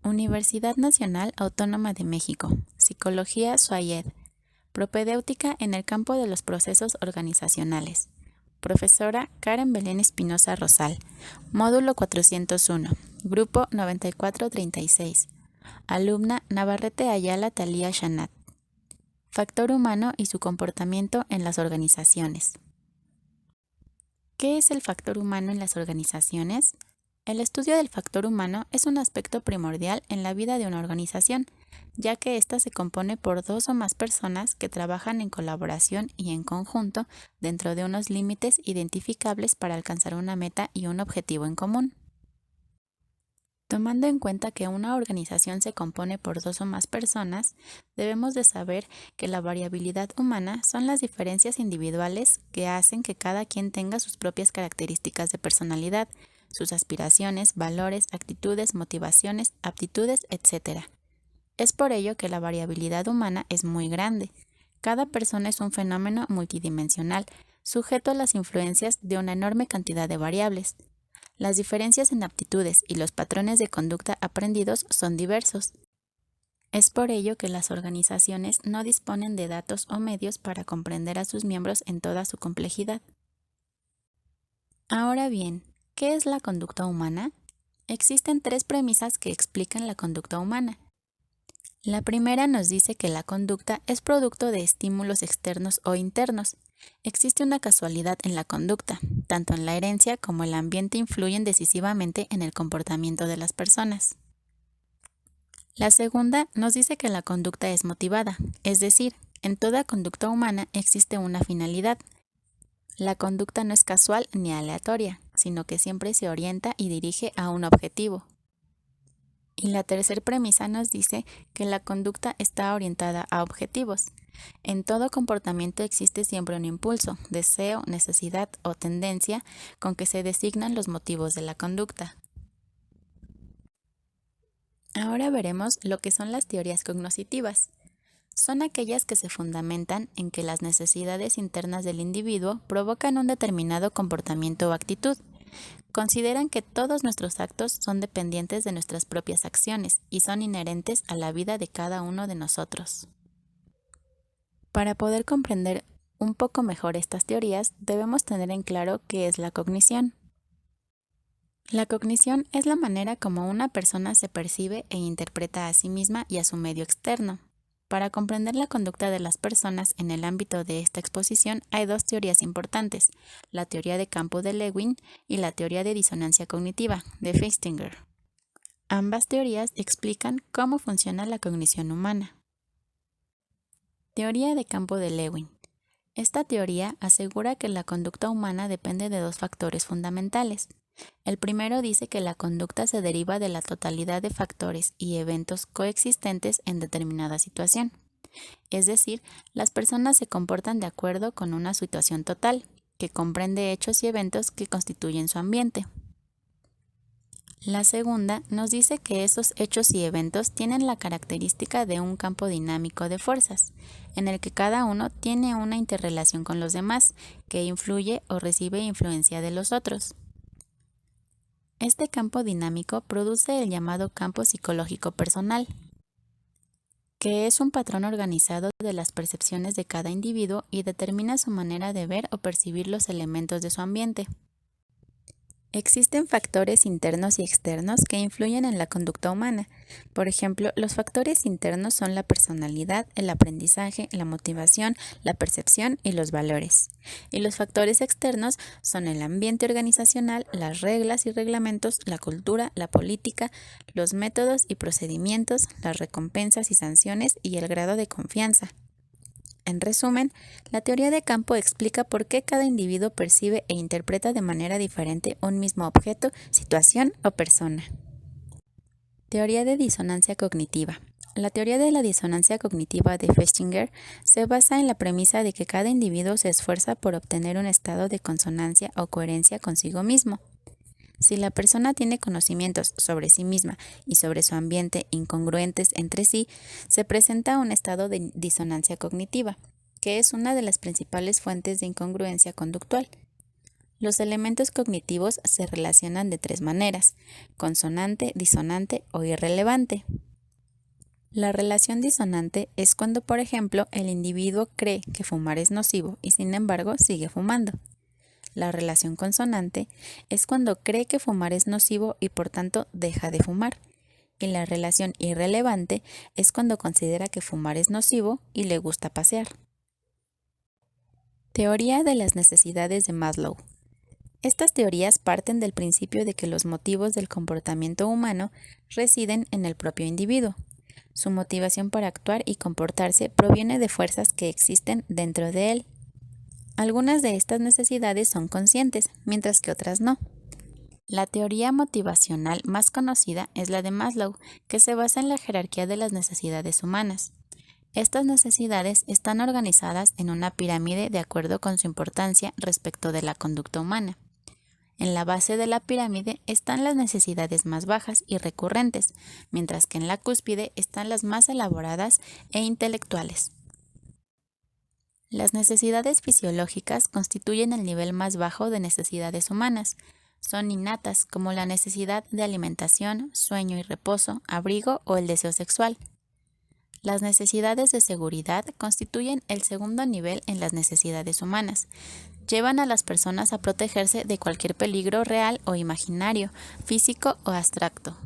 Universidad Nacional Autónoma de México, Psicología SUAYED, Propedéutica en el campo de los procesos organizacionales. Profesora Karen Belén Espinosa Rosal, Módulo 401, Grupo 9436. Alumna Navarrete Ayala Thalía Shanat. Factor humano y su comportamiento en las organizaciones. ¿Qué es el factor humano en las organizaciones? El estudio del factor humano es un aspecto primordial en la vida de una organización, ya que ésta se compone por dos o más personas que trabajan en colaboración y en conjunto dentro de unos límites identificables para alcanzar una meta y un objetivo en común. Tomando en cuenta que una organización se compone por dos o más personas, debemos de saber que la variabilidad humana son las diferencias individuales que hacen que cada quien tenga sus propias características de personalidad, sus aspiraciones, valores, actitudes, motivaciones, aptitudes, etc. Es por ello que la variabilidad humana es muy grande. Cada persona es un fenómeno multidimensional, sujeto a las influencias de una enorme cantidad de variables. Las diferencias en aptitudes y los patrones de conducta aprendidos son diversos. Es por ello que las organizaciones no disponen de datos o medios para comprender a sus miembros en toda su complejidad. Ahora bien, ¿qué es la conducta humana? Existen tres premisas que explican la conducta humana. La primera nos dice que la conducta es producto de estímulos externos o internos. Existe una casualidad en la conducta, tanto en la herencia como el ambiente influyen decisivamente en el comportamiento de las personas. La segunda nos dice que la conducta es motivada, es decir, en toda conducta humana existe una finalidad. La conducta no es casual ni aleatoria, sino que siempre se orienta y dirige a un objetivo. Y la tercera premisa nos dice que la conducta está orientada a objetivos. En todo comportamiento existe siempre un impulso, deseo, necesidad o tendencia con que se designan los motivos de la conducta. Ahora veremos lo que son las teorías cognoscitivas. Son aquellas que se fundamentan en que las necesidades internas del individuo provocan un determinado comportamiento o actitud. Consideran que todos nuestros actos son dependientes de nuestras propias acciones y son inherentes a la vida de cada uno de nosotros. Para poder comprender un poco mejor estas teorías, debemos tener en claro qué es la cognición. La cognición es la manera como una persona se percibe e interpreta a sí misma y a su medio externo. Para comprender la conducta de las personas en el ámbito de esta exposición hay dos teorías importantes, la teoría de campo de Lewin y la teoría de disonancia cognitiva de Festinger. Ambas teorías explican cómo funciona la cognición humana. Teoría de campo de Lewin. Esta teoría asegura que la conducta humana depende de dos factores fundamentales. El primero dice que la conducta se deriva de la totalidad de factores y eventos coexistentes en determinada situación. Es decir, las personas se comportan de acuerdo con una situación total, que comprende hechos y eventos que constituyen su ambiente. La segunda nos dice que esos hechos y eventos tienen la característica de un campo dinámico de fuerzas, en el que cada uno tiene una interrelación con los demás, que influye o recibe influencia de los otros. Este campo dinámico produce el llamado campo psicológico personal, que es un patrón organizado de las percepciones de cada individuo y determina su manera de ver o percibir los elementos de su ambiente. Existen factores internos y externos que influyen en la conducta humana. Por ejemplo, los factores internos son la personalidad, el aprendizaje, la motivación, la percepción y los valores. Y los factores externos son el ambiente organizacional, las reglas y reglamentos, la cultura, la política, los métodos y procedimientos, las recompensas y sanciones y el grado de confianza. En resumen, la teoría de campo explica por qué cada individuo percibe e interpreta de manera diferente un mismo objeto, situación o persona. Teoría de disonancia cognitiva. La teoría de la disonancia cognitiva de Festinger se basa en la premisa de que cada individuo se esfuerza por obtener un estado de consonancia o coherencia consigo mismo. Si la persona tiene conocimientos sobre sí misma y sobre su ambiente incongruentes entre sí, se presenta un estado de disonancia cognitiva, que es una de las principales fuentes de incongruencia conductual. Los elementos cognitivos se relacionan de tres maneras: consonante, disonante o irrelevante. La relación disonante es cuando, por ejemplo, el individuo cree que fumar es nocivo y sin embargo sigue fumando. La relación consonante es cuando cree que fumar es nocivo y por tanto deja de fumar. Y la relación irrelevante es cuando considera que fumar es nocivo y le gusta pasear. Teoría de las necesidades de Maslow. Estas teorías parten del principio de que los motivos del comportamiento humano residen en el propio individuo. Su motivación para actuar y comportarse proviene de fuerzas que existen dentro de él. Algunas de estas necesidades son conscientes, mientras que otras no. La teoría motivacional más conocida es la de Maslow, que se basa en la jerarquía de las necesidades humanas. Estas necesidades están organizadas en una pirámide de acuerdo con su importancia respecto de la conducta humana. En la base de la pirámide están las necesidades más bajas y recurrentes, mientras que en la cúspide están las más elaboradas e intelectuales. Las necesidades fisiológicas constituyen el nivel más bajo de necesidades humanas. Son innatas, como la necesidad de alimentación, sueño y reposo, abrigo o el deseo sexual. Las necesidades de seguridad constituyen el segundo nivel en las necesidades humanas. Llevan a las personas a protegerse de cualquier peligro real o imaginario, físico o abstracto.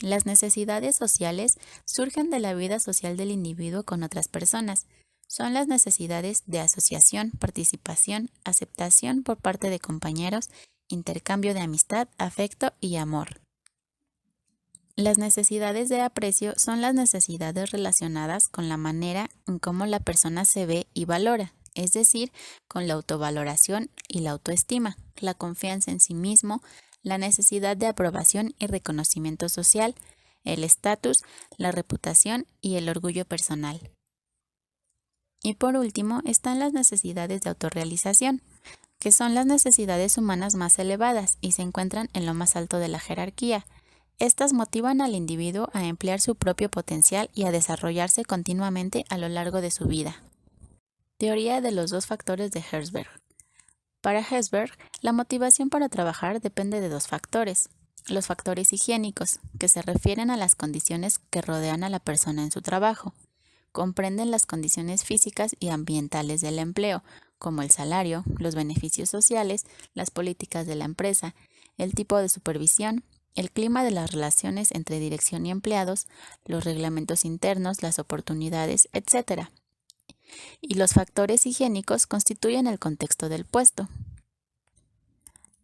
Las necesidades sociales surgen de la vida social del individuo con otras personas. Son las necesidades de asociación, participación, aceptación por parte de compañeros, intercambio de amistad, afecto y amor. Las necesidades de aprecio son las necesidades relacionadas con la manera en cómo la persona se ve y valora, es decir, con la autovaloración y la autoestima, la confianza en sí mismo, la necesidad de aprobación y reconocimiento social, el estatus, la reputación y el orgullo personal. Y por último están las necesidades de autorrealización, que son las necesidades humanas más elevadas y se encuentran en lo más alto de la jerarquía. Estas motivan al individuo a emplear su propio potencial y a desarrollarse continuamente a lo largo de su vida. Teoría de los dos factores de Herzberg. Para Herzberg, la motivación para trabajar depende de dos factores. Los factores higiénicos, que se refieren a las condiciones que rodean a la persona en su trabajo. Comprenden las condiciones físicas y ambientales del empleo, como el salario, los beneficios sociales, las políticas de la empresa, el tipo de supervisión, el clima de las relaciones entre dirección y empleados, los reglamentos internos, las oportunidades, etc. Y los factores higiénicos constituyen el contexto del puesto.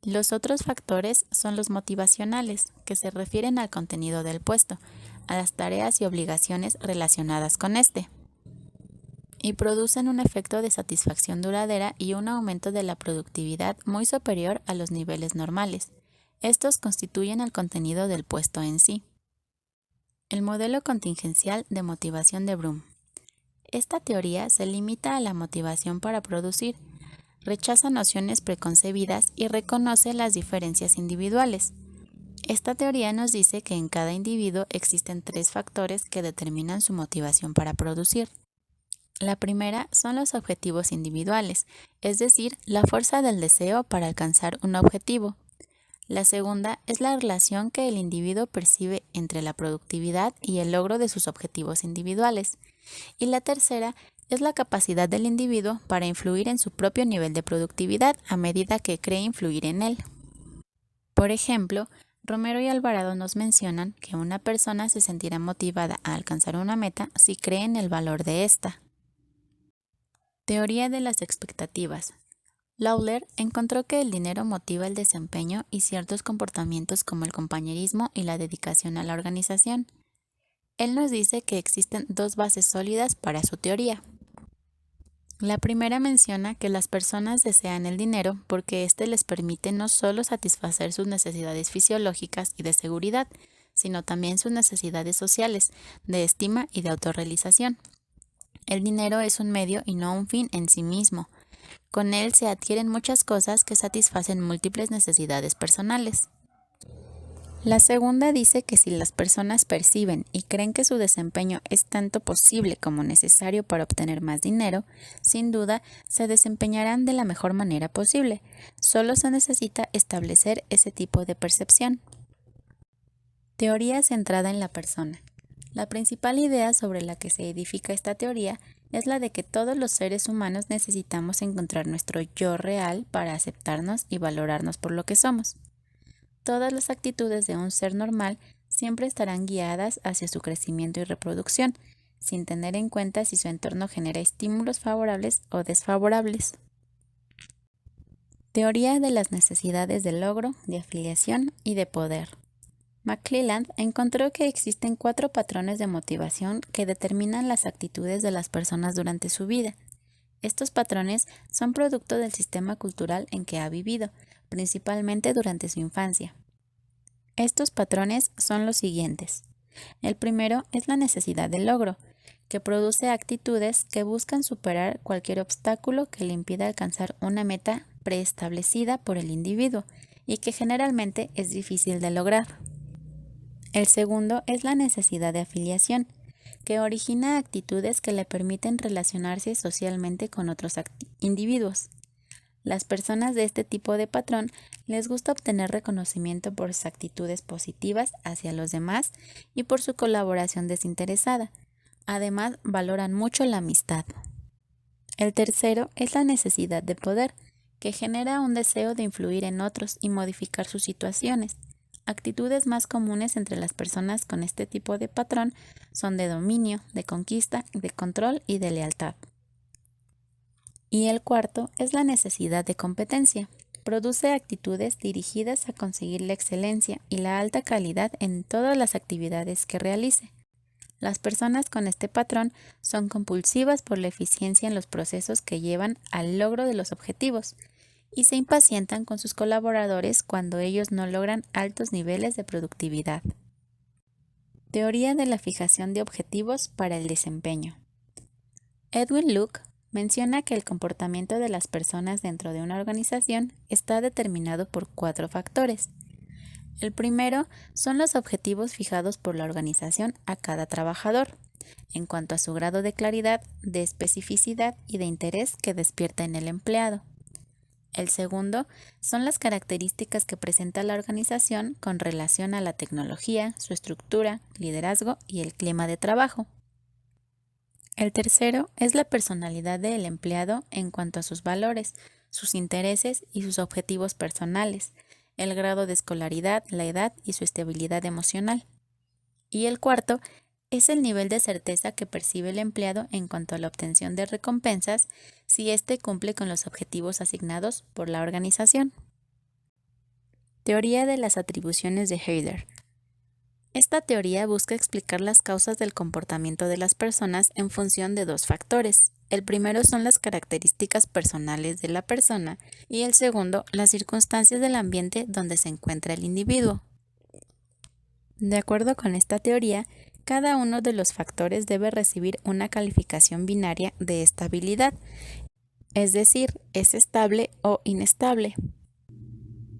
Los otros factores son los motivacionales, que se refieren al contenido del puesto, a las tareas y obligaciones relacionadas con este, y producen un efecto de satisfacción duradera y un aumento de la productividad muy superior a los niveles normales. Estos constituyen el contenido del puesto en sí. El modelo contingencial de motivación de Bloom. Esta teoría se limita a la motivación para producir, rechaza nociones preconcebidas y reconoce las diferencias individuales. Esta teoría nos dice que en cada individuo existen tres factores que determinan su motivación para producir. La primera son los objetivos individuales, es decir, la fuerza del deseo para alcanzar un objetivo. La segunda es la relación que el individuo percibe entre la productividad y el logro de sus objetivos individuales. Y la tercera es la capacidad del individuo para influir en su propio nivel de productividad a medida que cree influir en él. Por ejemplo, Romero y Alvarado nos mencionan que una persona se sentirá motivada a alcanzar una meta si cree en el valor de ésta. Teoría de las expectativas. Lawler encontró que el dinero motiva el desempeño y ciertos comportamientos como el compañerismo y la dedicación a la organización. Él nos dice que existen dos bases sólidas para su teoría. La primera menciona que las personas desean el dinero porque éste les permite no solo satisfacer sus necesidades fisiológicas y de seguridad, sino también sus necesidades sociales, de estima y de autorrealización. El dinero es un medio y no un fin en sí mismo. Con él se adquieren muchas cosas que satisfacen múltiples necesidades personales. La segunda dice que si las personas perciben y creen que su desempeño es tanto posible como necesario para obtener más dinero, sin duda se desempeñarán de la mejor manera posible. Solo se necesita establecer ese tipo de percepción. Teoría centrada en la persona. La principal idea sobre la que se edifica esta teoría es la de que todos los seres humanos necesitamos encontrar nuestro yo real para aceptarnos y valorarnos por lo que somos. Todas las actitudes de un ser normal siempre estarán guiadas hacia su crecimiento y reproducción, sin tener en cuenta si su entorno genera estímulos favorables o desfavorables. Teoría de las necesidades de logro, de afiliación y de poder. McClelland encontró que existen 4 patrones de motivación que determinan las actitudes de las personas durante su vida. Estos patrones son producto del sistema cultural en que ha vivido, principalmente durante su infancia. Estos patrones son los siguientes. El primero es la necesidad de logro, que produce actitudes que buscan superar cualquier obstáculo que le impida alcanzar una meta preestablecida por el individuo y que generalmente es difícil de lograr. El segundo es la necesidad de afiliación, que origina actitudes que le permiten relacionarse socialmente con otros individuos. Las personas de este tipo de patrón les gusta obtener reconocimiento por sus actitudes positivas hacia los demás y por su colaboración desinteresada. Además, valoran mucho la amistad. El tercero es la necesidad de poder, que genera un deseo de influir en otros y modificar sus situaciones. Actitudes más comunes entre las personas con este tipo de patrón son de dominio, de conquista, de control y de lealtad. Y el cuarto es la necesidad de competencia. Produce actitudes dirigidas a conseguir la excelencia y la alta calidad en todas las actividades que realice. Las personas con este patrón son compulsivas por la eficiencia en los procesos que llevan al logro de los objetivos y se impacientan con sus colaboradores cuando ellos no logran altos niveles de productividad. Teoría de la fijación de objetivos para el desempeño. Edwin Luke menciona que el comportamiento de las personas dentro de una organización está determinado por 4 factores. El primero son los objetivos fijados por la organización a cada trabajador, en cuanto a su grado de claridad, de especificidad y de interés que despierta en el empleado. El segundo son las características que presenta la organización con relación a la tecnología, su estructura, liderazgo y el clima de trabajo. El tercero es la personalidad del empleado en cuanto a sus valores, sus intereses y sus objetivos personales, el grado de escolaridad, la edad y su estabilidad emocional. Y el cuarto es el nivel de certeza que percibe el empleado en cuanto a la obtención de recompensas si éste cumple con los objetivos asignados por la organización. Teoría de las atribuciones de Heider. Esta teoría busca explicar las causas del comportamiento de las personas en función de 2 factores. El primero son las características personales de la persona y el segundo, las circunstancias del ambiente donde se encuentra el individuo. De acuerdo con esta teoría, cada uno de los factores debe recibir una calificación binaria de estabilidad, es decir, es estable o inestable.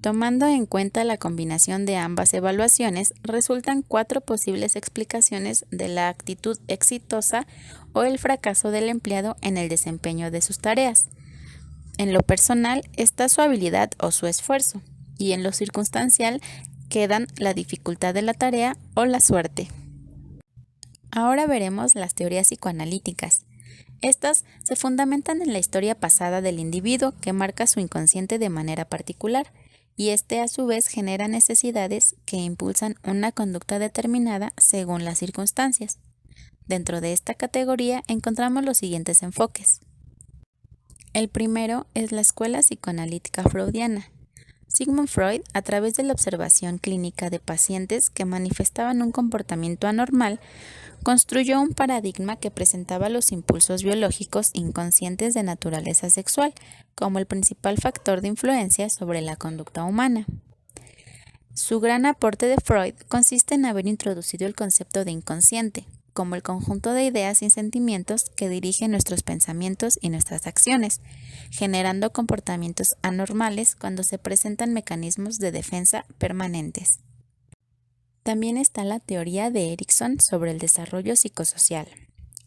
Tomando en cuenta la combinación de ambas evaluaciones, resultan 4 posibles explicaciones de la actitud exitosa o el fracaso del empleado en el desempeño de sus tareas. En lo personal está su habilidad o su esfuerzo, y en lo circunstancial quedan la dificultad de la tarea o la suerte. Ahora veremos las teorías psicoanalíticas. Estas se fundamentan en la historia pasada del individuo que marca su inconsciente de manera particular, y este a su vez genera necesidades que impulsan una conducta determinada según las circunstancias. Dentro de esta categoría encontramos los siguientes enfoques. El primero es la escuela psicoanalítica freudiana. Sigmund Freud, a través de la observación clínica de pacientes que manifestaban un comportamiento anormal, construyó un paradigma que presentaba los impulsos biológicos inconscientes de naturaleza sexual como el principal factor de influencia sobre la conducta humana. Su gran aporte de Freud consiste en haber introducido el concepto de inconsciente, como el conjunto de ideas y sentimientos que dirigen nuestros pensamientos y nuestras acciones, generando comportamientos anormales cuando se presentan mecanismos de defensa permanentes. También está la teoría de Erikson sobre el desarrollo psicosocial.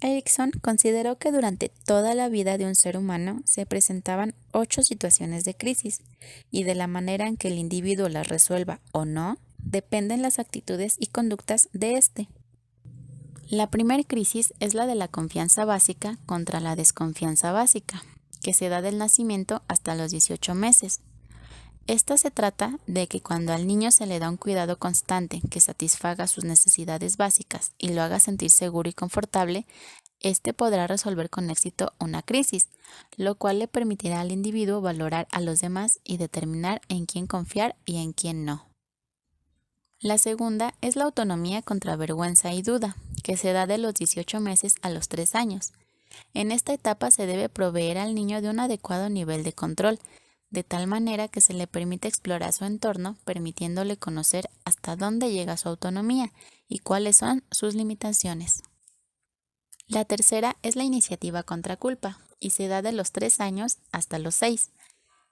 Erikson consideró que durante toda la vida de un ser humano se presentaban 8 situaciones de crisis, y de la manera en que el individuo las resuelva o no, dependen las actitudes y conductas de éste. La primera crisis es la de la confianza básica contra la desconfianza básica, que se da del nacimiento hasta los 18 meses. Esta se trata de que cuando al niño se le da un cuidado constante que satisfaga sus necesidades básicas y lo haga sentir seguro y confortable, éste podrá resolver con éxito una crisis, lo cual le permitirá al individuo valorar a los demás y determinar en quién confiar y en quién no. La segunda es la autonomía contra vergüenza y duda, que se da de los 18 meses a los 3 años. En esta etapa se debe proveer al niño de un adecuado nivel de control, de tal manera que se le permite explorar su entorno, permitiéndole conocer hasta dónde llega su autonomía y cuáles son sus limitaciones. La tercera es la iniciativa contra culpa, y se da de los 3 años hasta los 6.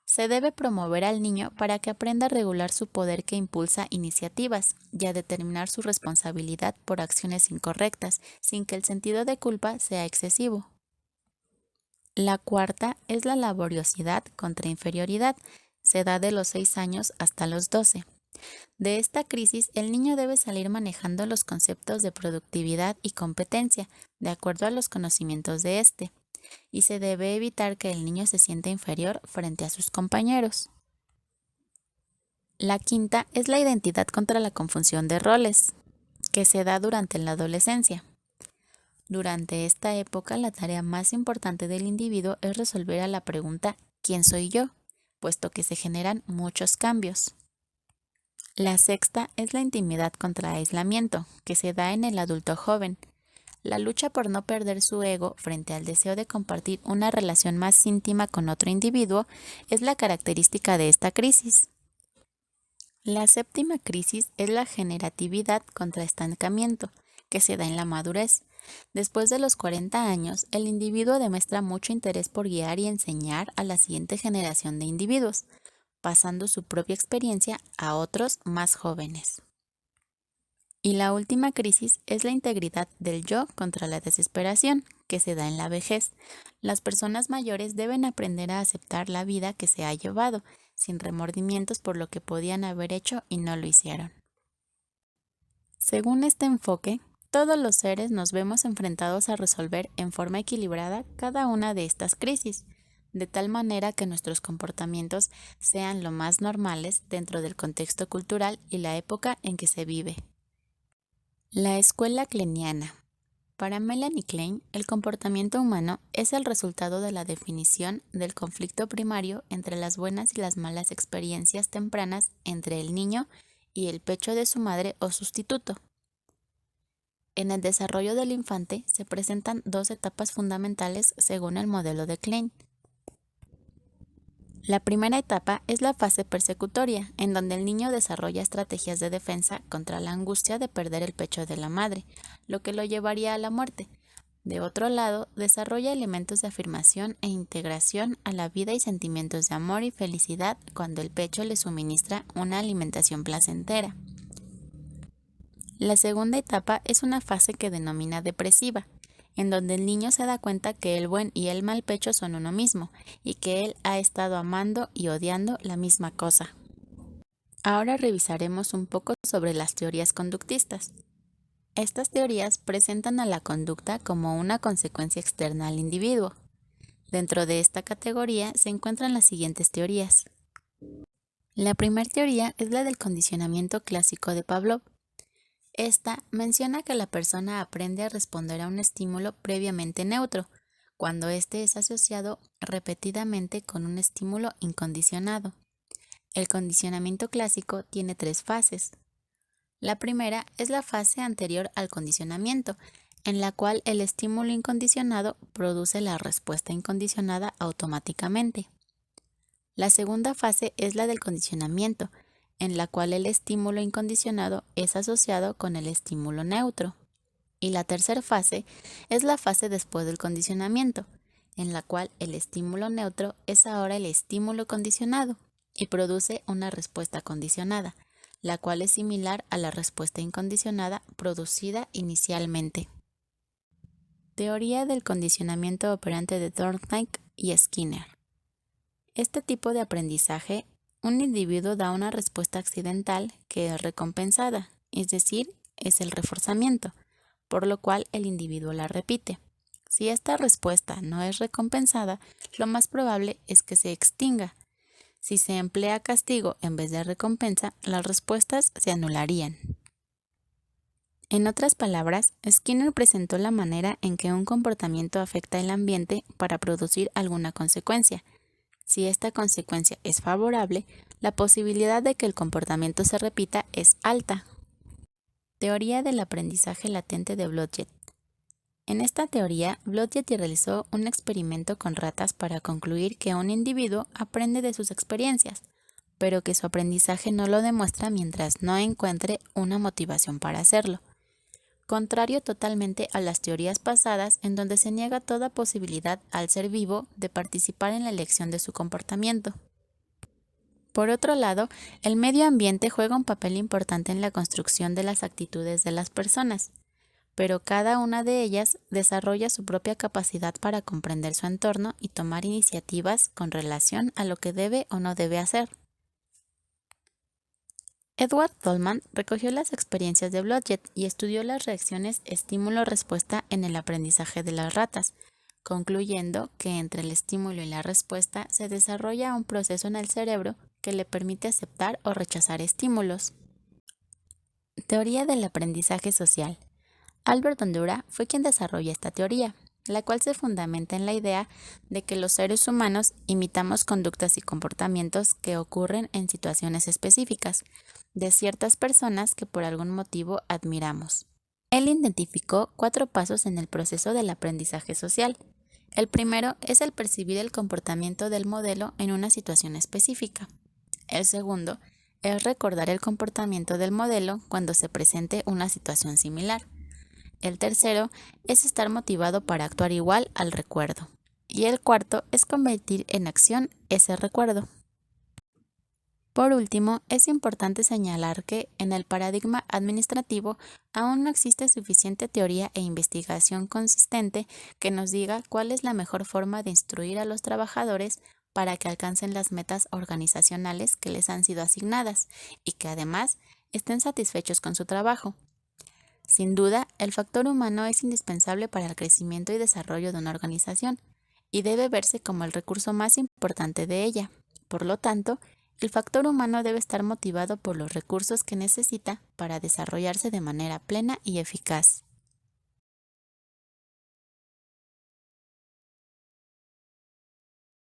Se debe promover al niño para que aprenda a regular su poder que impulsa iniciativas y a determinar su responsabilidad por acciones incorrectas, sin que el sentido de culpa sea excesivo. La cuarta es la laboriosidad contra inferioridad. Se da de los 6 años hasta los 12. De esta crisis, el niño debe salir manejando los conceptos de productividad y competencia, de acuerdo a los conocimientos de éste, y se debe evitar que el niño se sienta inferior frente a sus compañeros. La quinta es la identidad contra la confusión de roles, que se da durante la adolescencia. Durante esta época, la tarea más importante del individuo es resolver a la pregunta ¿quién soy yo?, puesto que se generan muchos cambios. La sexta es la intimidad contra aislamiento, que se da en el adulto joven. La lucha por no perder su ego frente al deseo de compartir una relación más íntima con otro individuo es la característica de esta crisis. La séptima crisis es la generatividad contra estancamiento, que se da en la madurez. Después de los 40 años, el individuo demuestra mucho interés por guiar y enseñar a la siguiente generación de individuos, pasando su propia experiencia a otros más jóvenes. Y la última crisis es la integridad del yo contra la desesperación, que se da en la vejez. Las personas mayores deben aprender a aceptar la vida que se ha llevado, sin remordimientos por lo que podían haber hecho y no lo hicieron. Según este enfoque, todos los seres nos vemos enfrentados a resolver en forma equilibrada cada una de estas crisis, de tal manera que nuestros comportamientos sean lo más normales dentro del contexto cultural y la época en que se vive. La escuela kleiniana. Para Melanie Klein, el comportamiento humano es el resultado de la definición del conflicto primario entre las buenas y las malas experiencias tempranas entre el niño y el pecho de su madre o sustituto. En el desarrollo del infante se presentan 2 etapas fundamentales según el modelo de Klein. La primera etapa es la fase persecutoria, en donde el niño desarrolla estrategias de defensa contra la angustia de perder el pecho de la madre, lo que lo llevaría a la muerte. De otro lado, desarrolla elementos de afirmación e integración a la vida y sentimientos de amor y felicidad cuando el pecho le suministra una alimentación placentera. La segunda etapa es una fase que denomina depresiva, en donde el niño se da cuenta que el buen y el mal pecho son uno mismo, y que él ha estado amando y odiando la misma cosa. Ahora revisaremos un poco sobre las teorías conductistas. Estas teorías presentan a la conducta como una consecuencia externa al individuo. Dentro de esta categoría se encuentran las siguientes teorías. La primera teoría es la del condicionamiento clásico de Pavlov. Esta menciona que la persona aprende a responder a un estímulo previamente neutro, cuando éste es asociado repetidamente con un estímulo incondicionado. El condicionamiento clásico tiene 3 fases. La primera es la fase anterior al condicionamiento, en la cual el estímulo incondicionado produce la respuesta incondicionada automáticamente. La segunda fase es la del condicionamiento, en la cual el estímulo incondicionado es asociado con el estímulo neutro. Y la tercera fase es la fase después del condicionamiento, en la cual el estímulo neutro es ahora el estímulo condicionado y produce una respuesta condicionada, la cual es similar a la respuesta incondicionada producida inicialmente. Teoría del condicionamiento operante de Thorndike y Skinner. Este tipo de aprendizaje, un individuo da una respuesta accidental que es recompensada, es decir, es el reforzamiento, por lo cual el individuo la repite. Si esta respuesta no es recompensada, lo más probable es que se extinga. Si se emplea castigo en vez de recompensa, las respuestas se anularían. En otras palabras, Skinner presentó la manera en que un comportamiento afecta el ambiente para producir alguna consecuencia. Si esta consecuencia es favorable, la posibilidad de que el comportamiento se repita es alta. Teoría del aprendizaje latente de Blodgett. En esta teoría, Blodgett realizó un experimento con ratas para concluir que un individuo aprende de sus experiencias, pero que su aprendizaje no lo demuestra mientras no encuentre una motivación para hacerlo. Contrario totalmente a las teorías pasadas en donde se niega toda posibilidad al ser vivo de participar en la elección de su comportamiento. Por otro lado, el medio ambiente juega un papel importante en la construcción de las actitudes de las personas, pero cada una de ellas desarrolla su propia capacidad para comprender su entorno y tomar iniciativas con relación a lo que debe o no debe hacer. Edward Tolman recogió las experiencias de Blodgett y estudió las reacciones estímulo-respuesta en el aprendizaje de las ratas, concluyendo que entre el estímulo y la respuesta se desarrolla un proceso en el cerebro que le permite aceptar o rechazar estímulos. Teoría del aprendizaje social. Albert Bandura fue quien desarrolló esta teoría, la cual se fundamenta en la idea de que los seres humanos imitamos conductas y comportamientos que ocurren en situaciones específicas de ciertas personas que por algún motivo admiramos. Él identificó 4 pasos en el proceso del aprendizaje social. El primero es el percibir el comportamiento del modelo en una situación específica. El segundo es recordar el comportamiento del modelo cuando se presente una situación similar. El tercero es estar motivado para actuar igual al recuerdo. Y el cuarto es convertir en acción ese recuerdo. Por último, es importante señalar que, en el paradigma administrativo, aún no existe suficiente teoría e investigación consistente que nos diga cuál es la mejor forma de instruir a los trabajadores para que alcancen las metas organizacionales que les han sido asignadas y que además estén satisfechos con su trabajo. Sin duda, el factor humano es indispensable para el crecimiento y desarrollo de una organización y debe verse como el recurso más importante de ella. Por lo tanto, el factor humano debe estar motivado por los recursos que necesita para desarrollarse de manera plena y eficaz.